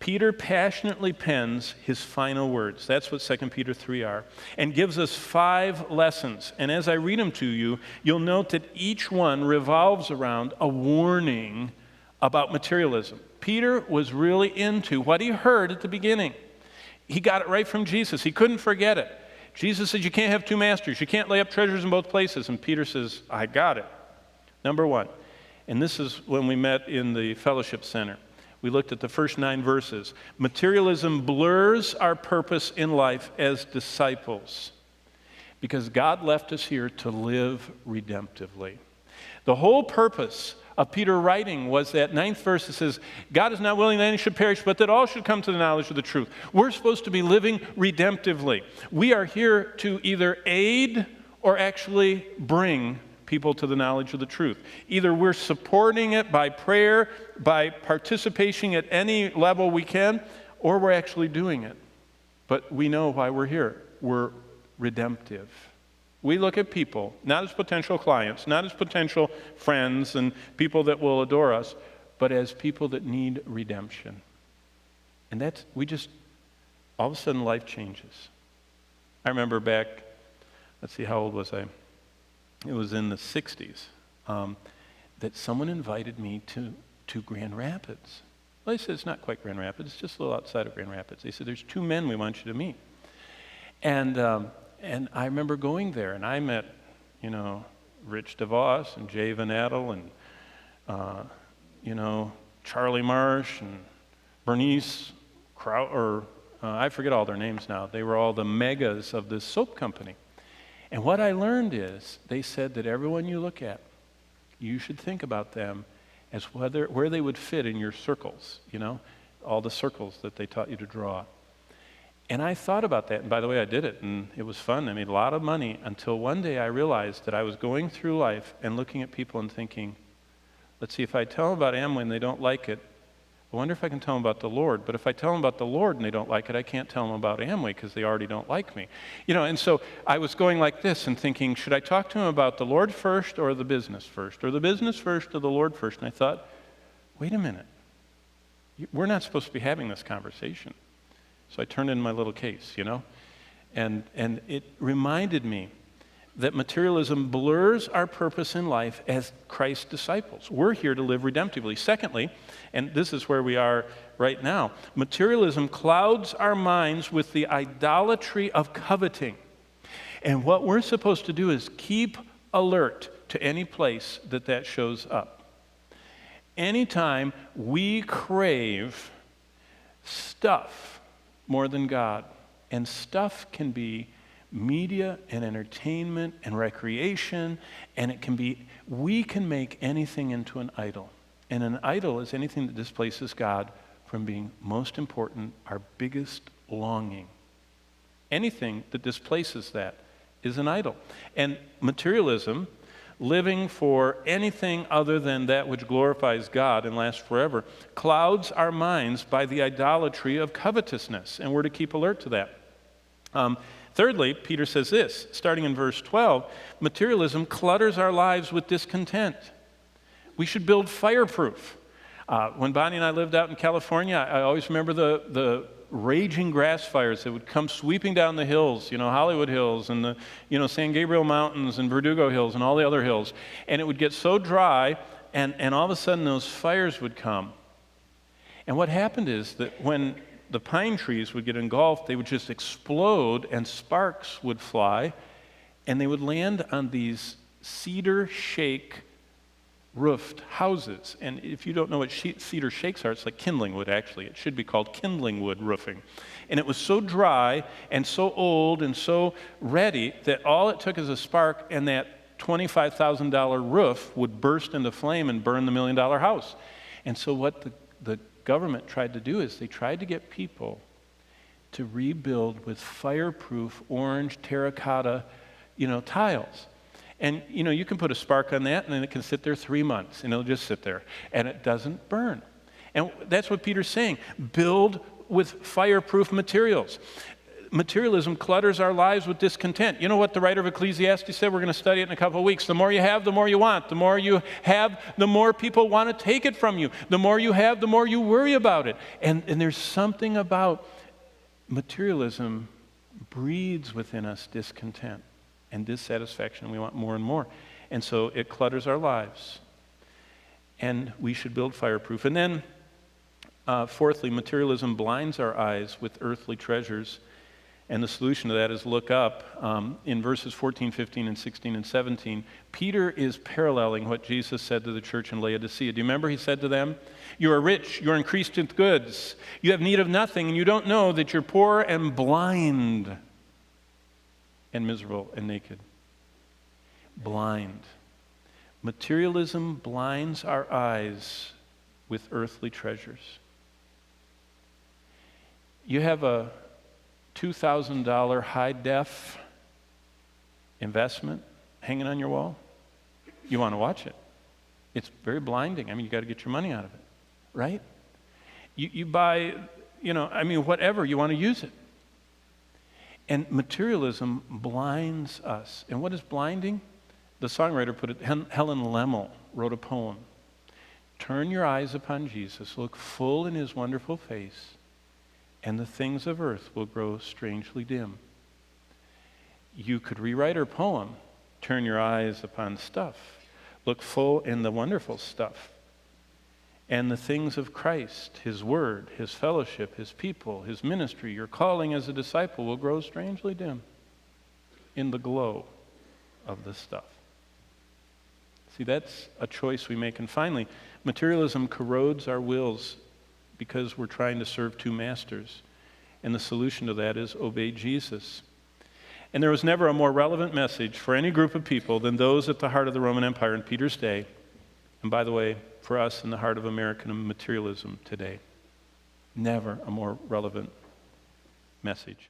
Peter passionately pens his final words. That's what 2 Peter 3 are. And gives us 5 lessons. And as I read them to you, you'll note that each one revolves around a warning about materialism. Peter was really into what he heard at the beginning. He got it right from Jesus. He couldn't forget it. Jesus said, you can't have 2 masters. You can't lay up treasures in both places. And Peter says, I got it. Number 1. And this is when we met in the fellowship center. We looked at the first 9 verses. Materialism blurs our purpose in life as disciples because God left us here to live redemptively. The whole purpose of Peter writing was that 9th verse that says, God is not willing that any should perish, but that all should come to the knowledge of the truth. We're supposed to be living redemptively. We are here to either aid or actually bring people to the knowledge of the truth. Either we're supporting it by prayer, by participation at any level we can, or we're actually doing it. But we know why we're here. We're redemptive. We look at people, not as potential clients, not as potential friends and people that will adore us, but as people that need redemption. And all of a sudden life changes. I remember back, let's see, how old was I? It was in the 60s, that someone invited me to Grand Rapids. Well, they said, it's not quite Grand Rapids, it's just a little outside of Grand Rapids. They said, there's 2 men we want you to meet. And I remember going there, and I met, Rich DeVos and Jay Van Adel and, Charlie Marsh and Bernice I forget all their names now. They were all the megas of this soap company. And what I learned is, they said that everyone you look at, you should think about them as where they would fit in your circles, all the circles that they taught you to draw. And I thought about that, and by the way, I did it, and it was fun. I made a lot of money until one day I realized that I was going through life and looking at people and thinking, let's see, if I tell them about Amway and they don't like it, I wonder if I can tell them about the Lord. But if I tell them about the Lord and they don't like it, I can't tell them about Amway because they already don't like me. And so I was going like this and thinking, should I talk to them about the Lord first or the business first? Or the business first or the Lord first? And I thought, wait a minute. We're not supposed to be having this conversation. So I turned in my little case, And it reminded me that materialism blurs our purpose in life as Christ's disciples. We're here to live redemptively. Secondly, and this is where we are right now, materialism clouds our minds with the idolatry of coveting. And what we're supposed to do is keep alert to any place that shows up. Anytime we crave stuff more than God, and stuff can be media and entertainment and recreation, and we can make anything into an idol. And an idol is anything that displaces God from being most important, our biggest longing. Anything that displaces that is an idol. And materialism, living for anything other than that which glorifies God and lasts forever, clouds our minds by the idolatry of covetousness, and we're to keep alert to that. Thirdly, Peter says this, starting in verse 12, materialism clutters our lives with discontent. We should build fireproof. When Bonnie and I lived out in California, I always remember the raging grass fires that would come sweeping down the hills, Hollywood Hills and the, San Gabriel Mountains and Verdugo Hills and all the other hills. And it would get so dry, and all of a sudden those fires would come. And what happened is that when the pine trees would get engulfed, they would just explode and sparks would fly, and they would land on these cedar shake roofed houses. And if you don't know what cedar shakes are, it's like kindling wood, actually. It should be called kindling wood roofing. And it was so dry and so old and so ready that all it took is a spark, and that $25,000 roof would burst into flame and burn the $1 million house. And so what the government tried to do is they tried to get people to rebuild with fireproof orange terracotta, tiles. And, you can put a spark on that, and then it can sit there 3 months, and it'll just sit there, and it doesn't burn. And that's what Peter's saying. Build with fireproof materials. Materialism clutters our lives with discontent. You know what the writer of Ecclesiastes said? We're going to study it in a couple of weeks. The more you have, the more you want. The more you have, the more people want to take it from you. The more you have, the more you worry about it. And there's something about materialism breeds within us discontent and dissatisfaction. We want more and more. And so it clutters our lives. And we should build fireproof. And then, fourthly, materialism blinds our eyes with earthly treasures. And the solution to that is look up in verses 14, 15, and 16, and 17. Peter is paralleling what Jesus said to the church in Laodicea. Do you remember he said to them, "You are rich, you are increased with goods. You have need of nothing, and you don't know that you're poor and blind and miserable and naked." Blind. Materialism blinds our eyes with earthly treasures. You have a $2,000 high-def investment hanging on your wall. You want to watch it. It's very blinding. I mean, you got to get your money out of it, right? You buy, whatever, you want to use it. And materialism blinds us. And what is blinding? The songwriter put it, Helen Lemmel wrote a poem. Turn your eyes upon Jesus, look full in his wonderful face, and the things of earth will grow strangely dim. You could rewrite her poem, turn your eyes upon stuff, look full in the wonderful stuff, and the things of Christ, his word, his fellowship, his people, his ministry, your calling as a disciple will grow strangely dim in the glow of the stuff. See, that's a choice we make. And finally, materialism corrodes our wills because we're trying to serve two masters. And the solution to that is obey Jesus. And there was never a more relevant message for any group of people than those at the heart of the Roman Empire in Peter's day. And by the way, for us in the heart of American materialism today. Never a more relevant message.